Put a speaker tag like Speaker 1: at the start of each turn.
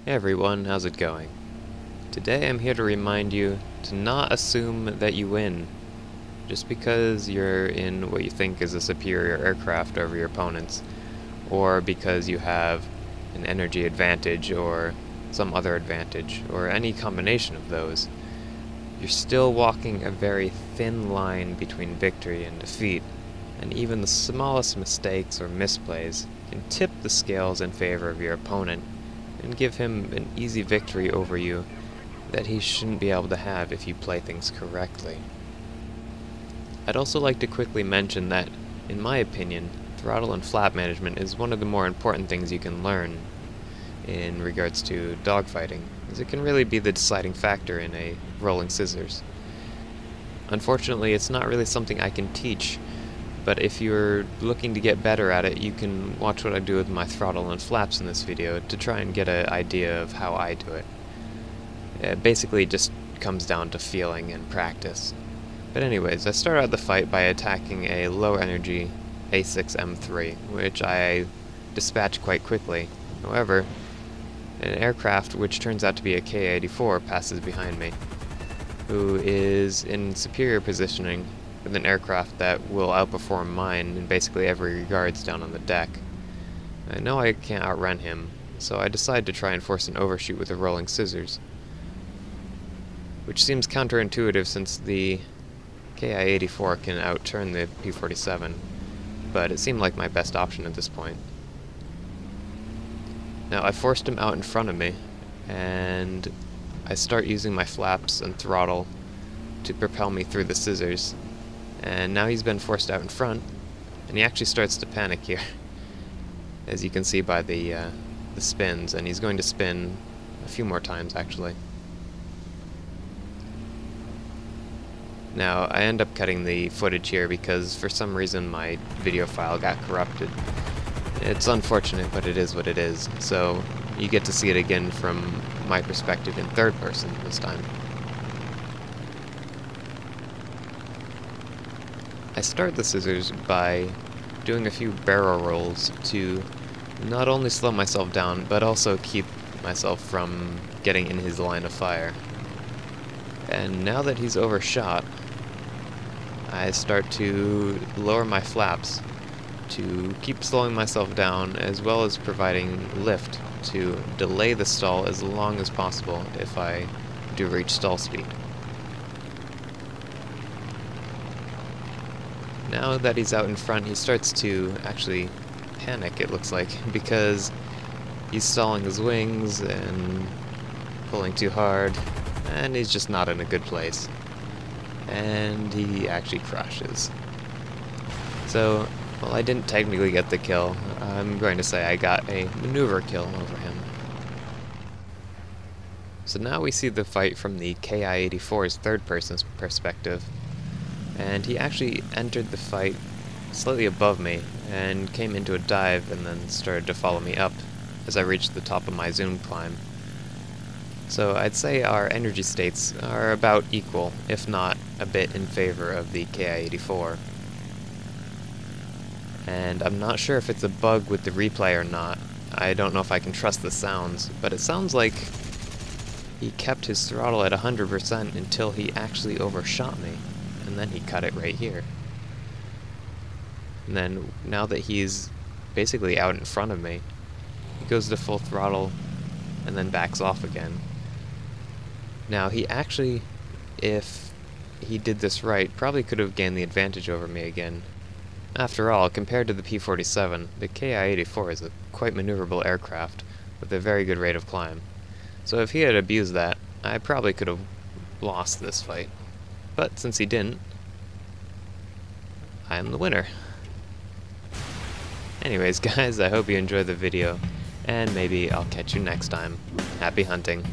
Speaker 1: Hey everyone, how's it going? Today I'm here to remind you to not assume that you win. Just because you're in what you think is a superior aircraft over your opponents, or because you have an energy advantage or some other advantage, or any combination of those, you're still walking a very thin line between victory and defeat, and even the smallest mistakes or misplays can tip the scales in favor of your opponent and give him an easy victory over you that he shouldn't be able to have if you play things correctly. I'd also like to quickly mention that, in my opinion, throttle and flap management is one of the more important things you can learn in regards to dogfighting, as it can really be the deciding factor in a rolling scissors. Unfortunately, it's not really something I can teach, but if you're looking to get better at it, you can watch what I do with my throttle and flaps in this video to try and get an idea of how I do it. It basically just comes down to feeling and practice. But anyways, I start out the fight by attacking a low energy A6M3, which I dispatch quite quickly. However, an aircraft which turns out to be a K-84 passes behind me, who is in superior positioning with an aircraft that will outperform mine in basically every regards down on the deck. I know I can't outrun him, so I decide to try and force an overshoot with a rolling scissors, which seems counterintuitive since the Ki-84 can outturn the P-47, but it seemed like my best option at this point. Now I forced him out in front of me, and I start using my flaps and throttle to propel me through the scissors. And now he's been forced out in front, and he actually starts to panic here, as you can see by the spins, and he's going to spin a few more times actually. Now I end up cutting the footage here because for some reason my video file got corrupted. It's unfortunate, but it is what it is, so you get to see it again from my perspective in third person this time. I start the scissors by doing a few barrel rolls to not only slow myself down, but also keep myself from getting in his line of fire. And now that he's overshot, I start to lower my flaps to keep slowing myself down, as well as providing lift to delay the stall as long as possible if I do reach stall speed. Now that he's out in front, he starts to actually panic, it looks like, because he's stalling his wings and pulling too hard, and he's just not in a good place. And he actually crashes. So, well, I didn't technically get the kill. I'm going to say I got a maneuver kill over him. So now we see the fight from the Ki-84's third-person perspective. And he actually entered the fight slightly above me and came into a dive and then started to follow me up as I reached the top of my zoom climb. So I'd say our energy states are about equal, if not a bit in favor of the Ki-84. And I'm not sure if it's a bug with the replay or not. I don't know if I can trust the sounds, but it sounds like he kept his throttle at 100% until he actually overshot me. And then he cut it right here. And then, now that he's basically out in front of me, he goes to full throttle and then backs off again. Now, he actually, if he did this right, probably could have gained the advantage over me again. After all, compared to the P-47, the Ki-84 is a quite maneuverable aircraft with a very good rate of climb. So if he had abused that, I probably could have lost this fight. But since he didn't, I'm the winner. Anyways guys, I hope you enjoyed the video, and maybe I'll catch you next time. Happy hunting.